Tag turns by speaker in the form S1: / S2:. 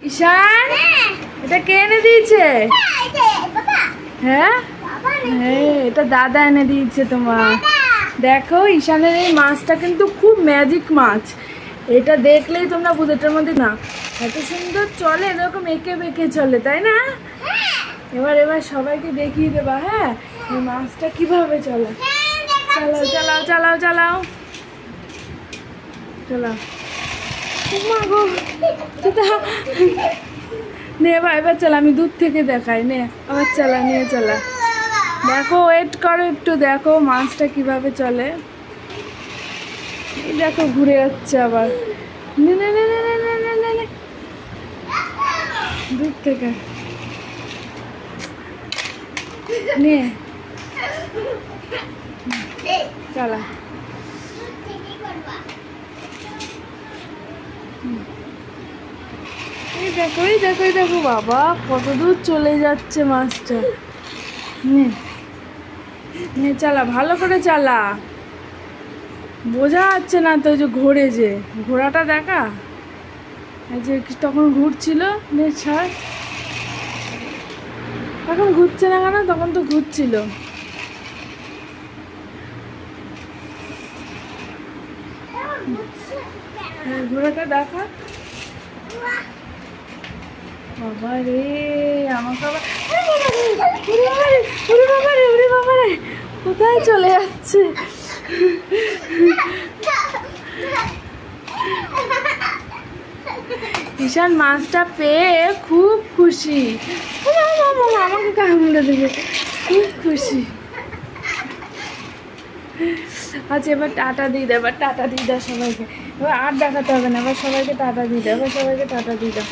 S1: ঈশান, এটা কে এনে দিয়েছে? হ্যাঁ হ্যাঁ, এটা দাদা এনে দিয়েছে তোমার। দেখো ঈশানের এই মাছটা কিন্তু খুব ম্যাজিক মাছ। এটা দেখলেই তোমরা বুঝে, এটার মধ্যে না এত সুন্দর চলে, এরকম এঁকে বেঁকে চলে, তাই না? এবার সবাইকে দেখিয়ে দেবা। হ্যাঁ, এই মাছটা কিভাবে চলে। চালাও চালাও চালাও চালাও চালাও। নে এবার চালা, আমি দূর থেকে দেখাই। নে আবার চালা, নিয়ে চালা। দেখো, ওয়েট করো একটু, দেখো মাছটা কিভাবে চলে। এই দেখো ঘুরে যাচ্ছে আবার। নে নে নে নে নে নে নে নে, দূর থেকে নে চালা। এই দেখো এই দেখো এই দেখো, বাবা কত দূর চলে যাচ্ছে মাছটা। নে নে চালা, ভালো করে চালা। বোঝা যাচ্ছে না তো, যে ঘোরে, যে ঘোড়াটা দেখা, এই যে তখন ঘুরছিল। নে ছাড়, এখন ঘুরছে না কেন? তখন তো ঘুরছিল। ঘোড়াটা দেখা। বাবা রে, আমাকে আবার কোথায় চলে যাচ্ছে? ঈশান মাছটা পেয়ে খুব খুশি। আমাকে কামড়ে দেবে, খুব খুশি। আচ্ছা, এবার টাটা দিয়ে দাও, এবার টাটা দিয়ে দাও সবাইকে। এবার আর দেখাতে হবে না, এবার সবাইকে টাটা দিয়ে দাও, এবার সবাইকে টাটা দিয়ে দাও।